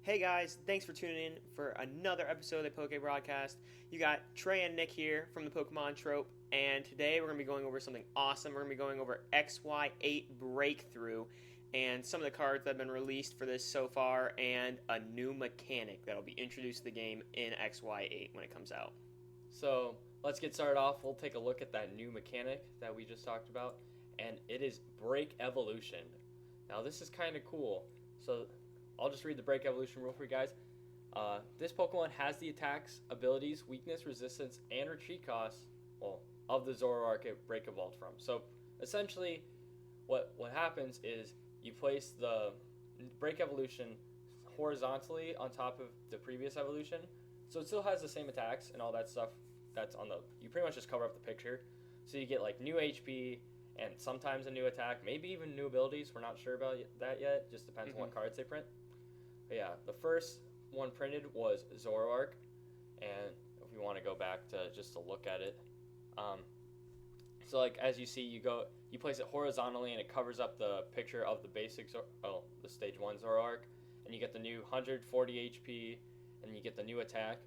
Hey guys, thanks for tuning in for another episode of the PokéBroadcast. You got Trey and Nick here from the Pokemon Troupe, and today we're going to be going over something awesome. We're going to be going over XY8 Breakthrough and some of the cards that have been released for this so far, and a new mechanic that will be introduced to the game in XY8 when it comes out. So let's get started off. We'll take a look at that new mechanic that we just talked about, and it is Break Evolution. Now this is kind of cool. So I'll just read the Break Evolution rule for you guys. This Pokemon has the attacks, abilities, weakness, resistance, and retreat costs, of the Zoroark it Break Evolved from. So essentially, what happens is you place the Break Evolution horizontally on top of the previous evolution, so it still has the same attacks and all that stuff. That's on the. You pretty much just cover up the picture, so you get like new HP and sometimes a new attack, maybe even new abilities. We're not sure about that yet. Just depends on what cards they print. But yeah, the first one printed was Zoroark, and if you want to go back to just to look at it, so like as you see, you place it horizontally and it covers up the picture of the basic the stage 1 Zoroark, and you get the new 140 HP, and you get the new attack.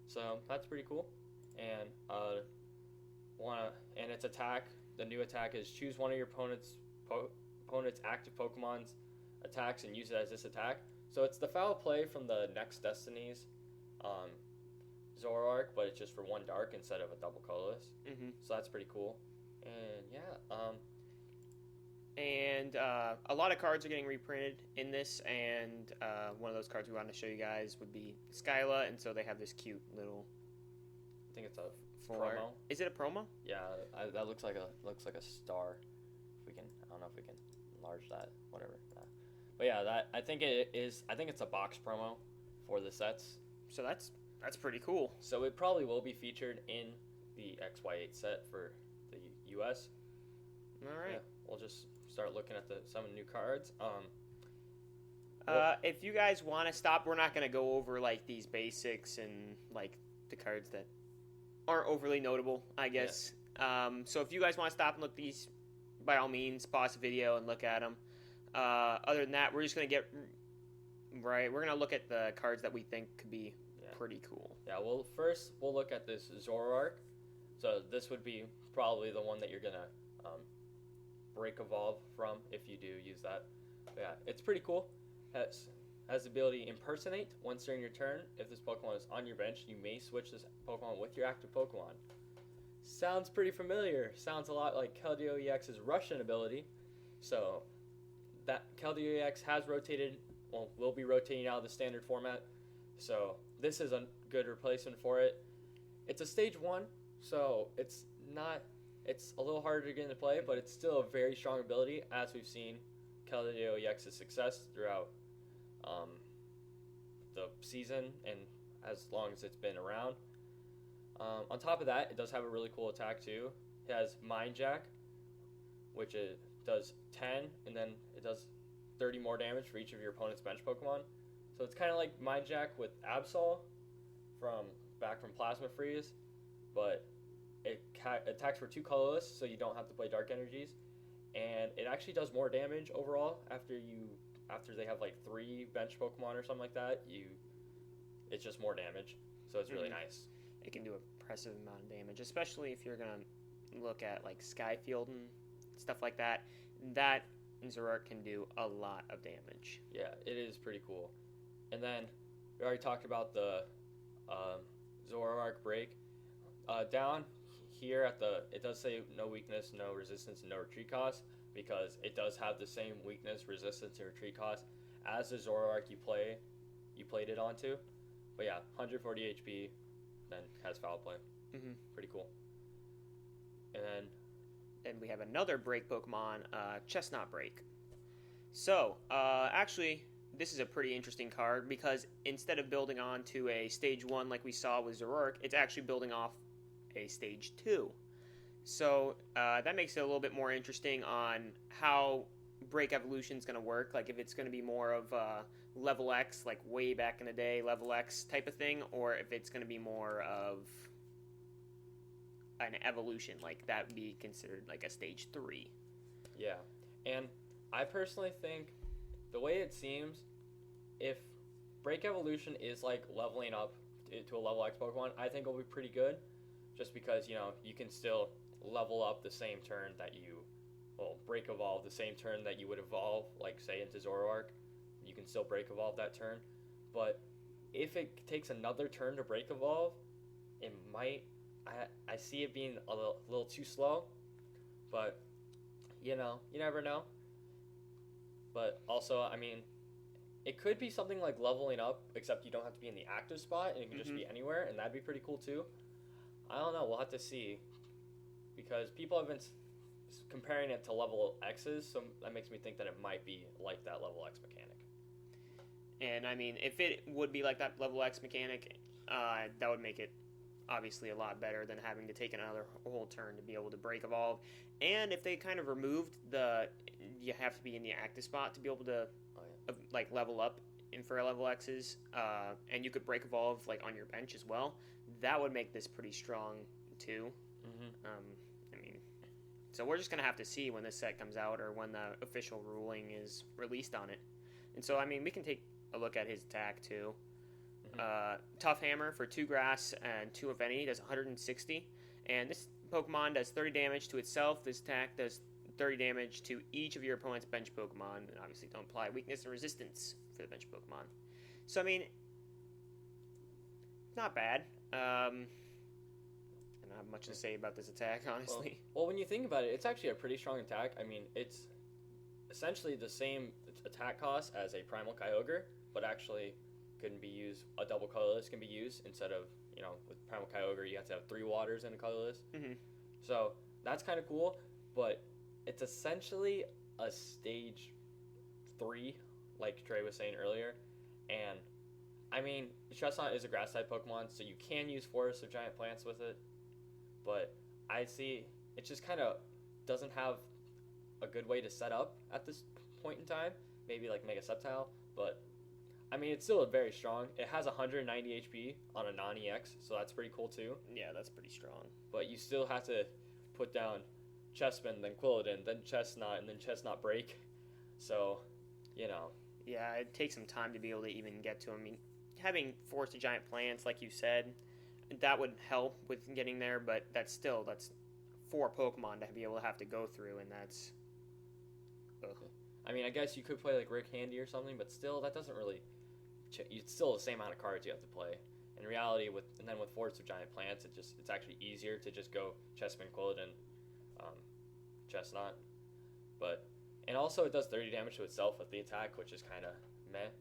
So that's pretty cool. And and its attack, the new attack is choose one of your opponent's active Pokemon's attacks and use it as this attack. So it's the foul play from the Next Destiny's Zoroark, but it's just for one dark instead of a double colorless. So that's pretty cool. And yeah, And a lot of cards are getting reprinted in this, and one of those cards we wanted to show you guys would be Skyla, and so they have this cute little. I think it's a promo. Is it a promo? Yeah, that looks like a star. If we can, I don't know if we can enlarge that. Whatever. But yeah, I think it is. I think it's a box promo for the sets. So that's pretty cool. So it probably will be featured in the XY8 set for the US. All right. Yeah, we'll just start looking at some new cards. If you guys want to stop, we're not going to go over like these basics and like the cards that aren't overly notable, I guess. Yeah. So if you guys want to stop and look these, by all means, pause the video and look at them. Other than that, we're just going to we're going to look at the cards that we think could be pretty cool. Yeah, well, first we'll look at this Zoroark. So this would be probably the one that you're going to Break Evolve from if you do use that. But yeah, it's pretty cool. Has the ability Impersonate. Once during your turn, if this Pokemon is on your bench, you may switch this Pokemon with your active Pokemon. Sounds pretty familiar. Sounds a lot like Keldeo EX's Russian ability. So that Keldeo EX has rotated, will be rotating out of the standard format. So this is a good replacement for it. It's a stage 1, so it's a little harder to get into play, but it's still a very strong ability, as we've seen Keldeo EX's success throughout the season and as long as it's been around. On top of that, it does have a really cool attack too. It has Mind Jack, which it does 10, and then it does 30 more damage for each of your opponent's bench Pokemon. So it's kind of like Mind Jack with Absol from Plasma Freeze, but it attacks for 2 colorless, so you don't have to play Dark Energies, and it actually does more damage overall after they have like 3 bench Pokemon or something like that. It's just more damage, so it's really nice. It can do an impressive amount of damage, especially if you're gonna look at like Skyfield and stuff like that. That Zoroark can do a lot of damage. Yeah, it is pretty cool. And then we already talked about the Zoroark Break. Down here it does say no weakness, no resistance, and no retreat cost, because it does have the same weakness, resistance, and retreat cost as the Zoroark you played it onto. But yeah, 140 HP, then has foul play. Pretty cool. And then we have another Break Pokemon, Chestnut Break. So, actually, this is a pretty interesting card because instead of building on to a stage 1 like we saw with Zoroark, it's actually building off a stage 2. So that makes it a little bit more interesting on how Break Evolution is going to work. Like if it's going to be more of level X, like way back in the day, level X type of thing, or if it's going to be more of an evolution, like that would be considered like a stage 3. Yeah, and I personally think the way it seems, if Break Evolution is like leveling up to a level X Pokemon. I think it'll be pretty good, just because you can still level up the same turn that Break Evolve the same turn that you would evolve, like say into Zoroark. You can still Break Evolve that turn, but if it takes another turn to Break Evolve, it might. I see it being a little too slow, but you never know. But also, I mean, it could be something like leveling up, except you don't have to be in the active spot, and it can just be anywhere, and that'd be pretty cool too. I don't know. We'll have to see, because people have been comparing it to level X's, so that makes me think that it might be like that level X mechanic. And I mean, if it would be like that level X mechanic, that would make it obviously a lot better than having to take another whole turn to be able to Break Evolve. And if they kind of removed you have to be in the active spot to be able to like level up in for level X's, and you could Break Evolve like on your bench as well, that would make this pretty strong too. I mean, so we're just gonna have to see when this set comes out, or when the official ruling is released on it. And so I mean, we can take a look at his attack too. Tough Hammer for 2 grass and 2 affinity does 160, and this Pokemon does 30 damage to itself. This attack does 30 damage to each of your opponent's bench Pokemon, and obviously don't apply weakness and resistance for the bench Pokemon. So I mean, not bad. I don't have much to say about this attack, honestly. Well, when you think about it, it's actually a pretty strong attack. I mean, it's essentially the same attack cost as a Primal Kyogre, but actually couldn't be used. A double colorless can be used instead of, with Primal Kyogre, you have to have 3 waters and a colorless. So that's kind of cool, but it's essentially a stage 3, like Trey was saying earlier. And I mean, Chestnut is a grass type Pokemon, so you can use Forest of Giant Plants with it, but I see it just kind of doesn't have a good way to set up at this point in time. Maybe like Mega Sceptile, but I mean, it's still very strong. It has 190 HP on a non-EX, so that's pretty cool too. Yeah, that's pretty strong. But you still have to put down Chespin, then Quilladin, then Chestnut, and then Chestnut Break. So, Yeah, it takes some time to be able to even get to him. I mean, having Forest of Giant Plants, like you said, that would help with getting there, but that's 4 Pokemon to be able to have to go through, and that's... Ugh. I mean, I guess you could play like Rick Handy or something, but still, that doesn't really... It's still the same amount of cards you have to play. In reality, and then with Forest of Giant Plants, it's actually easier to just go Chespin, Quilladin, Chestnut. And also it does 30 damage to itself with the attack, which is kind of meh.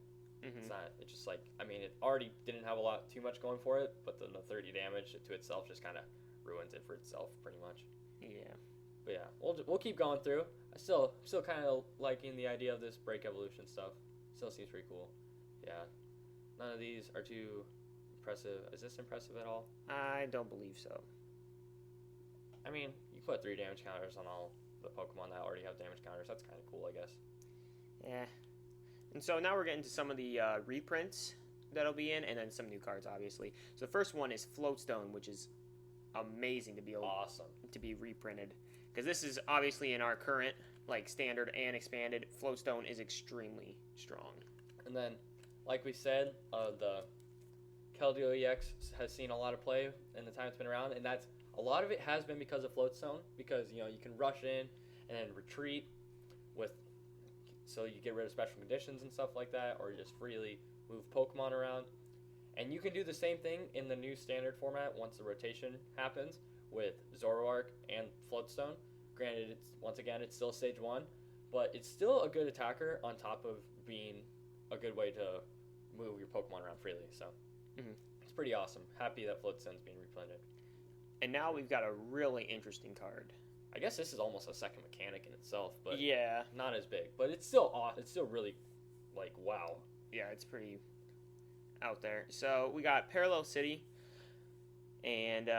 It's just like, I mean, it already didn't have too much going for it, but then the 30 damage to itself just kind of ruins it for itself pretty much. Yeah. But yeah, we'll keep going through. I still kind of liking the idea of this Break Evolution stuff. Still seems pretty cool. Yeah. None of these are too impressive. Is this impressive at all? I don't believe so. I mean, you put 3 damage counters on all the Pokemon that already have damage counters. That's kind of cool, I guess. Yeah. And so now we're getting to some of the reprints that'll be in, and then some new cards, obviously. So the first one is Floatstone, which is amazing to be to be reprinted, because this is obviously in our current standard and expanded. Floatstone is extremely strong. And then, like we said, the Keldeo EX has seen a lot of play in the time it's been around, and a lot of it has been because of Floatstone, because you can rush in and then retreat so you get rid of special conditions and stuff like that, or just freely move Pokemon around. And you can do the same thing in the new standard format once the rotation happens with Zoroark and Floatstone. Granted, it's still stage 1, but it's still a good attacker on top of being a good way to move your Pokemon around freely. So It's pretty awesome. Happy that Floatstone's being reprinted. And now we've got a really interesting card. I guess this is almost a second mechanic in itself, but yeah, not as big. But it's still awesome. It's still really wow. Yeah, it's pretty out there. So we got Parallel City, and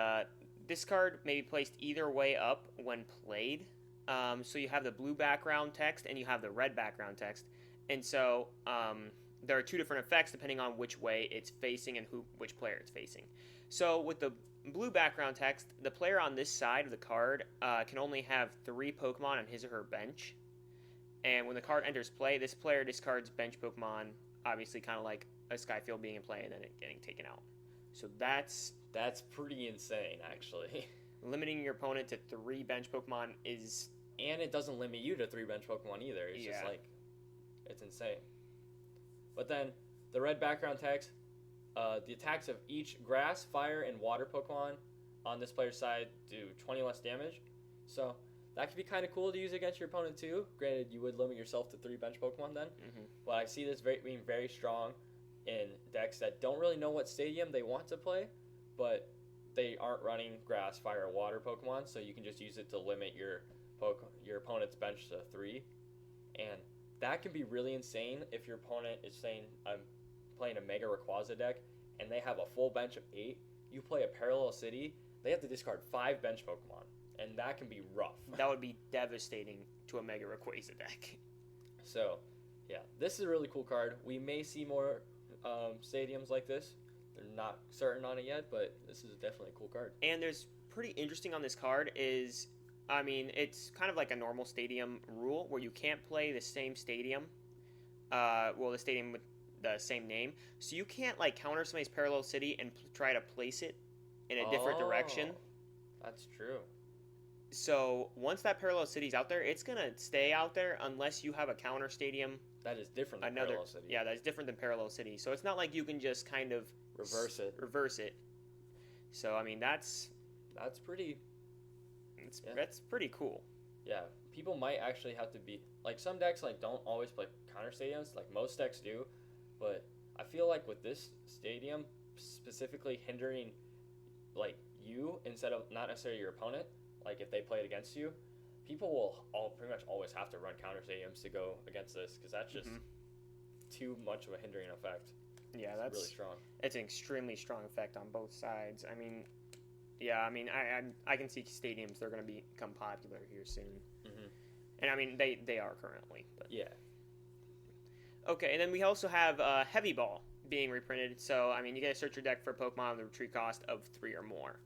this card may be placed either way up when played. So you have the blue background text and you have the red background text, and so there are 2 different effects depending on which way it's facing and which player it's facing. So with the blue background text, the player on this side of the card can only have 3 Pokemon on his or her bench. And when the card enters play, this player discards bench Pokemon, obviously kind of like a Skyfield being in play and then it getting taken out. So that's pretty insane, actually. limiting your opponent to 3 bench Pokemon is... And it doesn't limit you to 3 bench Pokemon either. It's just like, it's insane. But then, the red background text, the attacks of each grass, fire, and water Pokemon on this player's side do 20 less damage. So, that could be kind of cool to use against your opponent too. Granted, you would limit yourself to 3 bench Pokemon then. Mm-hmm. But I see this being very strong in decks that don't really know what stadium they want to play, but they aren't running grass, fire, or water Pokemon, so you can just use it to limit your opponent's bench to 3. And that can be really insane if your opponent is saying, I'm playing a Mega Rayquaza deck, and they have a full bench of 8. You play a Parallel City, they have to discard 5 bench Pokemon, and that can be rough. That would be devastating to a Mega Rayquaza deck. So, yeah, this is a really cool card. We may see more stadiums like this. They're not certain on it yet, but this is definitely a cool card. And there's pretty interesting on this card is, I mean, it's kind of like a normal stadium rule where you can't play the same stadium, the stadium with the same name. So you can't like counter somebody's Parallel City and try to place it in a different direction. That's true. So once that Parallel City's out there, it's gonna stay out there unless you have a counter stadium. That is different than Parallel City. Yeah, that's different than Parallel City. So it's not like you can just kind of reverse it. So I mean that's pretty. That's pretty cool. Yeah, people might actually have to be like some decks like don't always play counter stadiums. Like most decks do, but I feel like with this stadium specifically hindering like you instead of not necessarily your opponent. Like if they play it against you, people will pretty much always have to run counter stadiums to go against this because that's just too much of a hindering effect. Yeah, it's that's really strong. It's an extremely strong effect on both sides. I mean, I can see stadiums they're going to become popular here soon, and I mean they are currently. But. Yeah. Okay, and then we also have Heavy Ball being reprinted. So I mean, you got to search your deck for Pokemon with a retreat cost of 3 or more.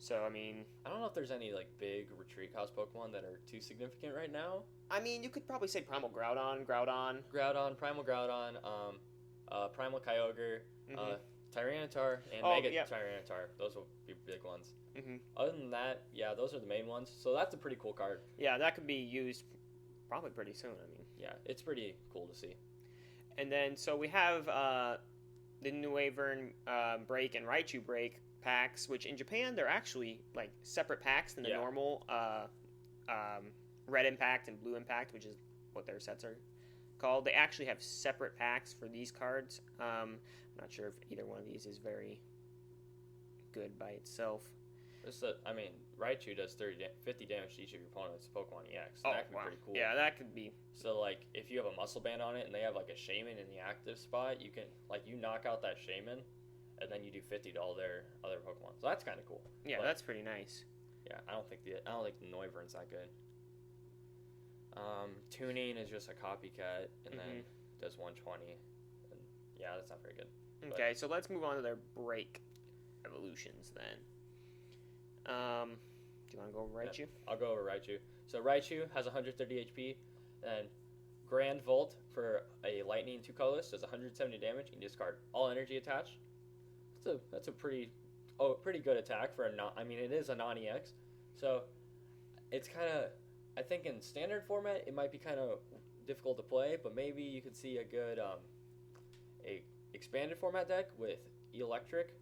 So, I mean... I don't know if there's any, like, big retreat cost Pokemon that are too significant right now. I mean, you could probably say Primal Groudon. Primal Groudon, Primal Kyogre, Tyranitar, and Mega Tyranitar. Those will be big ones. Mm-hmm. Other than that, yeah, those are the main ones. So that's a pretty cool card. Yeah, that could be used probably pretty soon, I mean. Yeah, it's pretty cool to see. And then, so we have the New Wyvern Break and Raichu Break packs, which in Japan they're actually like separate packs than the normal Red Impact and Blue Impact, which is what their sets are called. They actually have separate packs for these cards. I'm not sure if either one of these is very good by itself. Raichu does 50 damage to each of your opponent's Pokemon EX. So that could be pretty cool. Yeah, that could be. So like if you have a Muscle Band on it and they have like a Shaman in the active spot, you can like you knock out that Shaman. And then you do 50 to all their other Pokemon. So that's kind of cool. Yeah, but, that's pretty nice. Yeah, I don't think the Noivern's that good. Tuning is just a copycat, and then does 120. And yeah, that's not very good. Okay, so let's move on to their break evolutions then. Do you want to go over Raichu? I'll go over Raichu. So Raichu has 130 HP, and Grand Volt for a Lightning 2 colorless does 170 damage. You can discard all energy attached. That's a pretty good attack for it is a non-EX, so it's kind of, I think in standard format it might be kind of difficult to play, but maybe you could see a good a expanded format deck with electric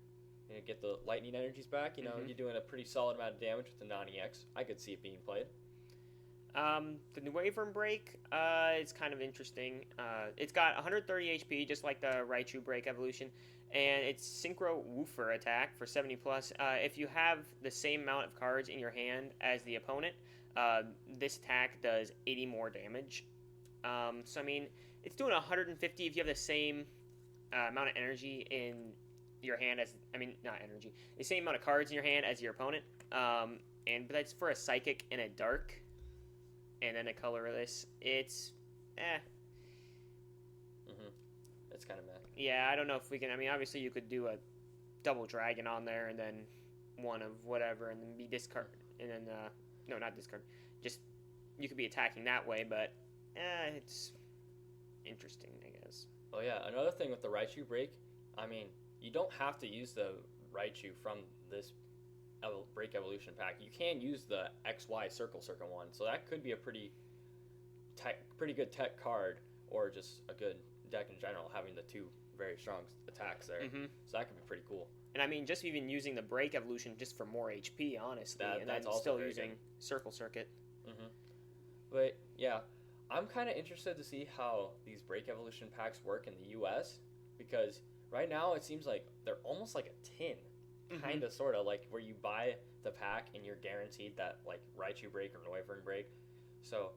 and get the lightning energies back. You're doing a pretty solid amount of damage with the non-EX. I could see it being played. The New Wyvern Break is kind of interesting. It's got 130 HP, just like the Raichu Break evolution, and it's Synchro Woofer attack for 70 plus. If you have the same amount of cards in your hand as the opponent, this attack does 80 more damage. So I mean, it's doing 150 if you have the same amount of energy in your hand as, the same amount of cards in your hand as your opponent. But that's for a Psychic and a Dark. And then a colorless, it's It's kind of meh. Yeah, I don't know if we can. I mean, obviously you could do a double dragon on there and then one of whatever and then be discard. And then, no, not discard. Just, you could be attacking that way, but it's interesting, I guess. Oh yeah, another thing with the Raichu break, I mean, you don't have to use the Raichu from this break evolution pack. You can use the XY circle one, so that could be a pretty good tech card, or just a good deck in general, having the two very strong attacks there. Mm-hmm. So that could be pretty cool. And I mean, just even using the break evolution just for more HP, honestly, and that's then also still very using good. Circle Circuit. Mm-hmm. But yeah, I'm kind of interested to see how these break evolution packs work in the U.S. because right now it seems like they're almost like a tin, kind of, sort of like where you buy the pack and you're guaranteed that like Raichu break or Noivern break. So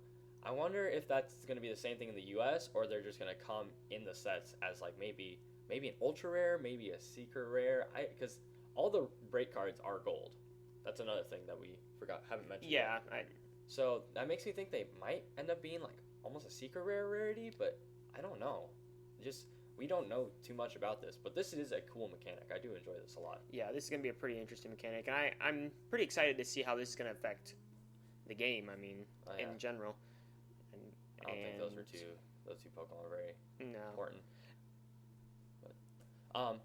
I wonder if that's going to be the same thing in the U.S. or they're just going to come in the sets as like maybe an ultra rare, maybe a secret rare. Because all the break cards are gold. That's another thing that we haven't mentioned. Yeah. So that makes me think they might end up being like almost a secret rare rarity, but I don't know. We don't know too much about this, but this is a cool mechanic. I do enjoy this a lot. Yeah, this is going to be a pretty interesting mechanic, and I'm pretty excited to see how this is going to affect the game. I mean, in general. I don't think those two Pokemon are very important. But,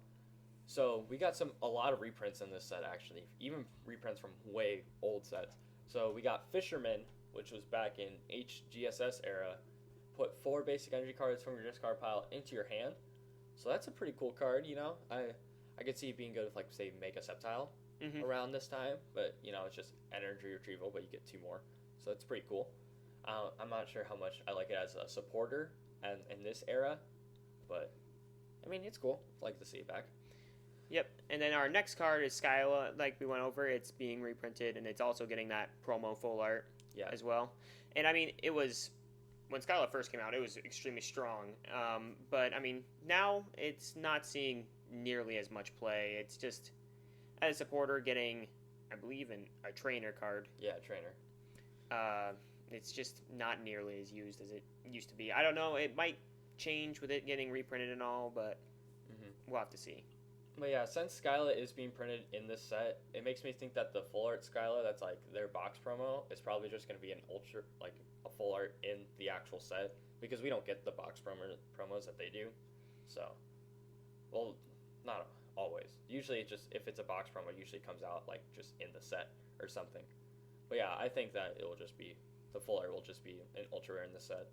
so we got a lot of reprints in this set actually, even reprints from way old sets. So we got Fisherman, which was back in HGSS era. Put 4 basic energy cards from your discard pile into your hand. So that's a pretty cool card, you know. I could see it being good with, like, say, Mega Sceptile around this time. But, you know, it's just energy retrieval, but you get 2 more. So it's pretty cool. I'm not sure how much I like it as a supporter in this era. But, I mean, it's cool. I'd like to see it back. Yep, and then our next card is Skyla, like we went over. It's being reprinted, and it's also getting that promo full art as well. And, I mean, it was... When Skyla first came out, it was extremely strong. But, I mean, now it's not seeing nearly as much play. It's just, as a supporter, getting, I believe, a trainer card. Yeah, trainer. It's just not nearly as used as it used to be. I don't know. It might change with it getting reprinted and all, but we'll have to see. But yeah, since Skyla is being printed in this set, it makes me think that the full art Skyla, that's like their box promo, is probably just going to be an ultra, like a full art in the actual set, because we don't get the box promos that they do. So, well, not always. Usually, if it's a box promo, it usually comes out like just in the set or something. But yeah, I think that it will just be the full art will just be an ultra rare in the set.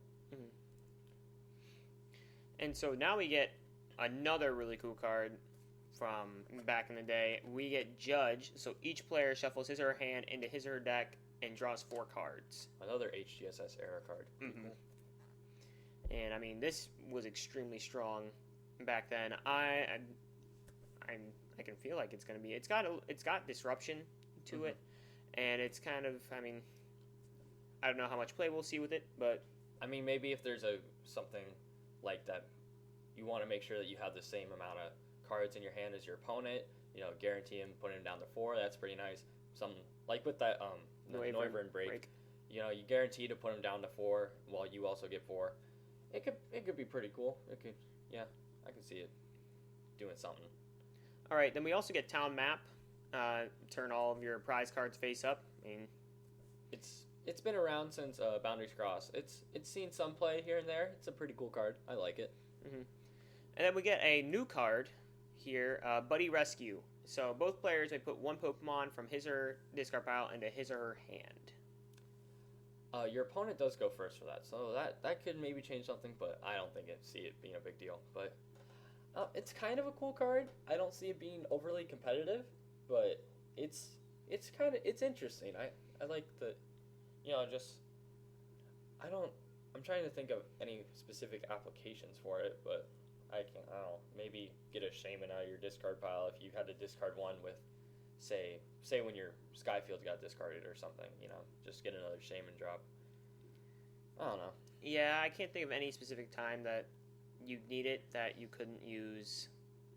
And so now we get another really cool card from back in the day. We get Judge, so each player shuffles his or her hand into his or her deck and draws 4 cards. Another HGSS era card. And I mean, this was extremely strong back then. I can feel like it's gonna be. It's got disruption to it, and it's kind of. I mean, I don't know how much play we'll see with it, but I mean, maybe if there's something like that, you want to make sure that you have the same amount of cards in your hand as your opponent, you know, guarantee him putting him down to 4. That's pretty nice. Something like with that Noivern break, you know, you guarantee to put him down to 4 while you also get 4. It could be pretty cool. I can see it doing something. All right, then we also get Town Map. Turn all of your prize cards face up. I mean, it's been around since Boundaries Cross. It's seen some play here and there. It's a pretty cool card. I like it. And then we get a new card here, Buddy Rescue. So both players may put 1 Pokemon from his or her discard pile into his or her hand. Your opponent does go first for that, so that could maybe change something, but I don't see it being a big deal. But it's kind of a cool card. I don't see it being overly competitive, but it's interesting. I like the, you know, just I'm trying to think of any specific applications for it, but I don't know, maybe get a Shaman out of your discard pile if you had to discard one with, say when your Skyfield got discarded or something, you know, just get another Shaman drop. I don't know. Yeah, I can't think of any specific time that you need it that you couldn't use.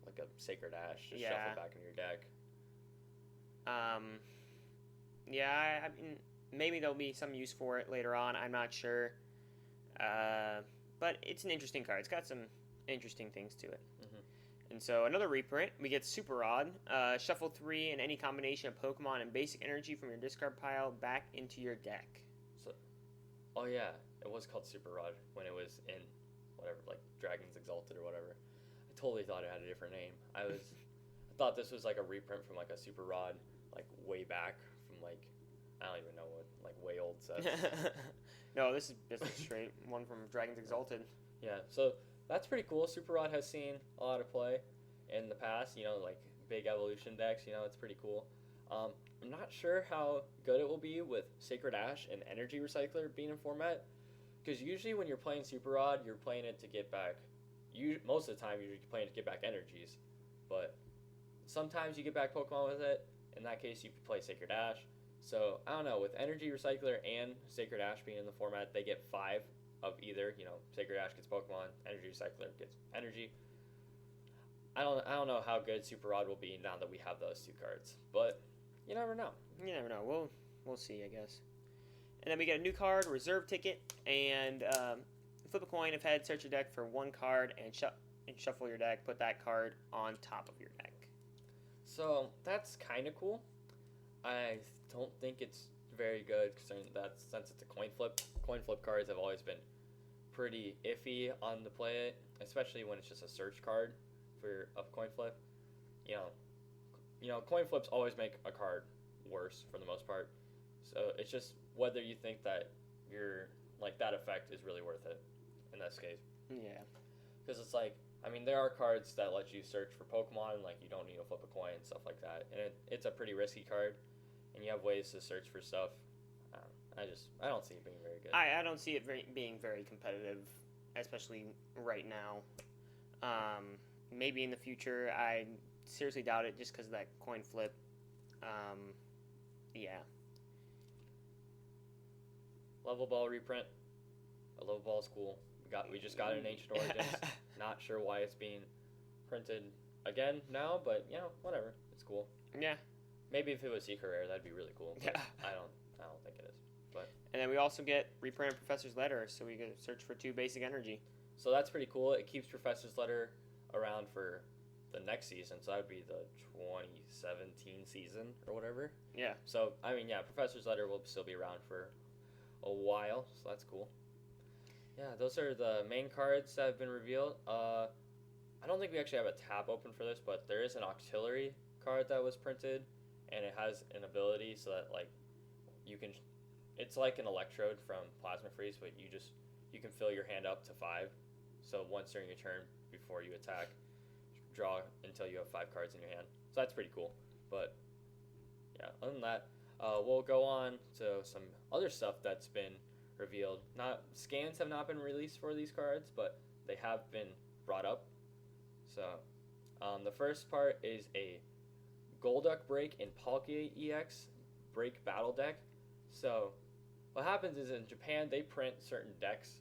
Like a Sacred Ash, just shuffle back in your deck. Yeah, I mean, maybe there'll be some use for it later on. I'm not sure. But it's an interesting card. It's got some interesting things to it. And so another reprint, we get Super Rod. Shuffle 3 and any combination of Pokemon and basic energy from your discard pile back into your deck. So, oh yeah, it was called Super Rod when it was in whatever, like Dragons Exalted or whatever. I totally thought it had a different name. I thought this was like a reprint from like a Super Rod, like way back from like, I don't even know what, like way old sets. No, this is a straight one from Dragons Exalted. Yeah, so that's pretty cool. Super Rod has seen a lot of play in the past, like big evolution decks, it's pretty cool. I'm not sure how good it will be with Sacred Ash and Energy Recycler being in format, because usually when you're playing Super Rod, you're playing it to get back, most of the time you're playing it to get back energies, but sometimes you get back Pokemon with it. In that case, you play Sacred Ash. So, I don't know, with Energy Recycler and Sacred Ash being in the format, they get 5 of either, Sacred Ash gets Pokemon, Energy Recycler gets Energy. I don't know how good Super Rod will be now that we have those 2 cards, but you never know. You never know. We'll see, I guess. And then we get a new card, Reserve Ticket, and flip a coin if head, search your deck for 1 card, and shuffle your deck. Put that card on top of your deck. So that's kind of cool. I don't think it's very good since it's a coin flip. Coin flip cards have always been pretty iffy on the play it, especially when it's just a search card for a coin flip. Coin flips always make a card worse for the most part. So it's just whether you think that that effect is really worth it in this case. Yeah. Because it's like, there are cards that let you search for Pokemon, like you don't need to flip a coin and stuff like that. And it's a pretty risky card, and you have ways to search for stuff. I don't see it being very good. I don't see it being very competitive, especially right now. Maybe in the future, I seriously doubt it just because of that coin flip. Yeah. Level Ball reprint. A Level Ball is cool. We just got it in Ancient Origins. Not sure why it's being printed again now, but whatever. It's cool. Yeah. Maybe if it was Secret Rare, that'd be really cool. But Yeah. I don't think it is. But and then we also get reprinted Professor's Letter, so we can search for 2 basic energy. So that's pretty cool. It keeps Professor's Letter around for the next season, so that would be the 2017 season or whatever. Yeah. So Professor's Letter will still be around for a while, so that's cool. Yeah, those are the main cards that have been revealed. I don't think we actually have a tab open for this, but there is an auxiliary card that was printed, and it has an ability so that it's like an electrode from Plasma Freeze, but you can fill your hand up to 5. So once during your turn before you attack, draw until you have 5 cards in your hand. So that's pretty cool. But yeah, other than that, we'll go on to some other stuff that's been revealed. Scans have not been released for these cards, but they have been brought up. So the first part is a Golduck Break in PokéEX Break Battle deck. So what happens is in Japan they print certain decks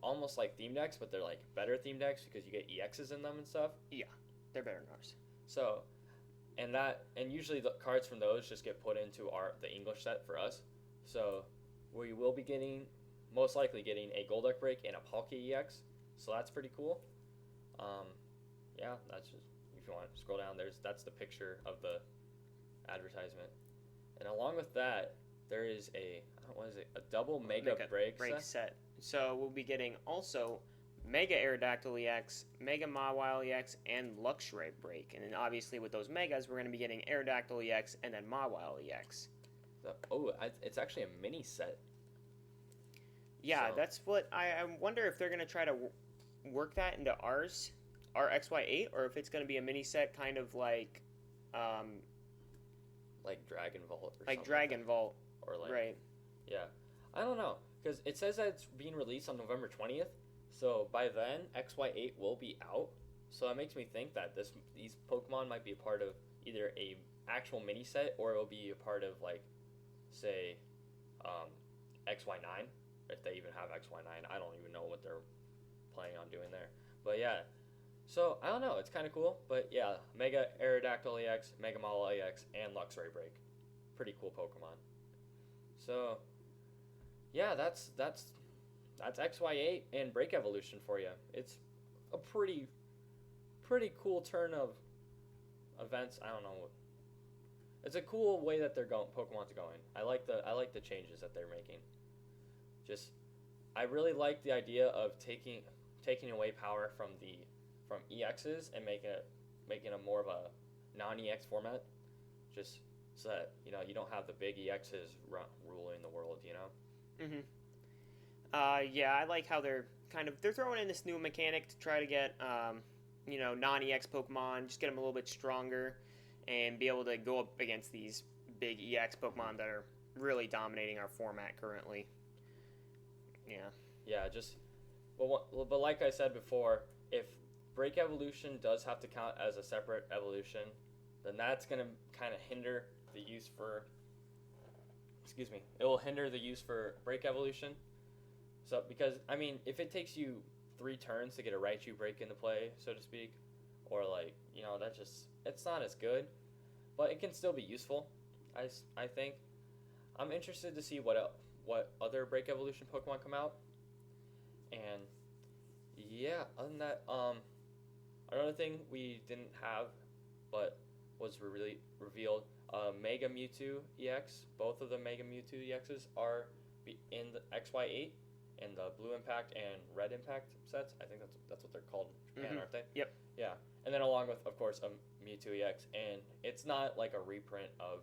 almost like theme decks, but they're better theme decks because you get EXs in them and stuff. Yeah, they're better than ours. So and usually the cards from those just get put into the English set for us. So we will be most likely getting a Golduck Break and a PokéEX. So that's pretty cool. Yeah, that's just, if you want to scroll down, that's the picture of the advertisement. And along with that, there is a double Mega Break set. So we'll be getting also Mega Aerodactyl EX, Mega Mawile EX, and Luxray Break. And then obviously with those Megas, we're going to be getting Aerodactyl EX and then Mawile EX. It's actually a mini set. Yeah, that's what I wonder if they're going to try to work that into our XY8, or if it's going to be a mini set kind of like Dragon Vault or like something Dragon like Vault. Or right. Yeah. I don't know, because it says that it's being released on November 20th, so by then XY8 will be out. So that makes me think that these Pokemon might be a part of either a actual mini set, or it will be a part of say XY9, if they even have XY9. I don't even know what they're planning on doing there. But yeah, so I don't know, it's kind of cool. But yeah, Mega Aerodactyl EX, Mega Mawile EX, and Luxray Break. Pretty cool Pokemon. So yeah, that's XY8 and Break Evolution for you. It's a pretty cool turn of events. I don't know. It's a cool way that Pokemon's going. I like the changes that they're making. Just I really like the idea of taking away power from EXs and making a more of a non-EX format, just so that you don't have the big EXs ruling the world. Yeah, I like how they're throwing in this new mechanic to try to get non-EX Pokemon, just get them a little bit stronger, and be able to go up against these big EX Pokemon that are really dominating our format currently. Yeah. Yeah, but like I said before, if Break Evolution does have to count as a separate evolution, then that's going to kind of hinder the use for... Excuse me. It will hinder the use for Break Evolution. So, because, I mean, if it takes you 3 turns to get a Raichu break into play, so to speak, or it's not as good, but it can still be useful, I think. I'm interested to see what other Break Evolution Pokemon come out. And yeah, other than that, another thing we didn't have, but was revealed, Mega Mewtwo EX. Both of the Mega Mewtwo EXs are in the XY8 and the Blue Impact and Red Impact sets. I think that's what they're called in Japan, aren't they? Yep. Yeah, and then along with, of course, a Mewtwo EX, and it's not like a reprint of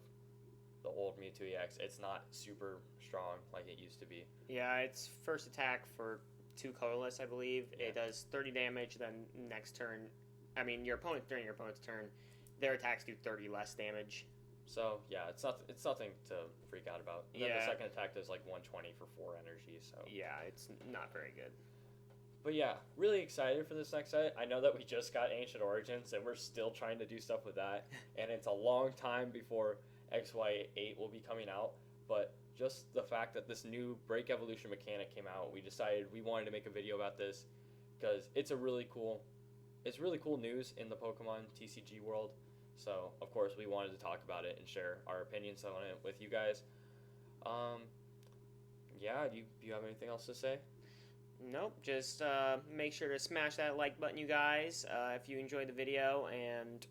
the old Mewtwo EX. It's not super strong like it used to be. Yeah, it's first attack for 2 colorless, I believe. Yeah. It does 30 damage, then next turn, during your opponent's turn, their attacks do 30 less damage. So, yeah, it's nothing to freak out about. And then the second attack does like 120 for 4 energy, so... Yeah, it's not very good. But yeah, really excited for this next set. I know that we just got Ancient Origins, and we're still trying to do stuff with that, and it's a long time before XY8 will be coming out, but just the fact that this new Break Evolution mechanic came out, we decided we wanted to make a video about this, because it's really cool news in the Pokemon TCG world. So, of course, we wanted to talk about it and share our opinions on it with you guys. Yeah, do you have anything else to say? Nope, just make sure to smash that like button, you guys, if you enjoyed the video, and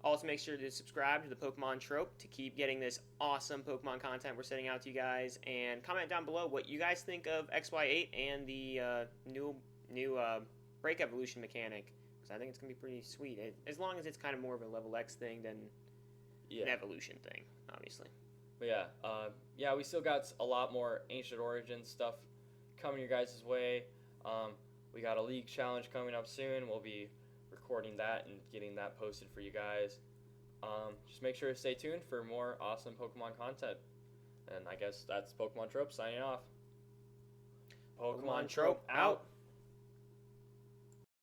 also make sure to subscribe to the Pokemon Troupe to keep getting this awesome Pokemon content we're sending out to you guys, and comment down below what you guys think of XY8 and the new Break Evolution mechanic. I think it's going to be pretty sweet, as long as it's kind of more of a level X thing than an evolution thing, obviously. But yeah, we still got a lot more Ancient Origins stuff coming your guys' way. We got a League Challenge coming up soon. We'll be recording that and getting that posted for you guys. Just make sure to stay tuned for more awesome Pokemon content. And I guess that's Pokemon Trope signing off. Pokemon Trope out!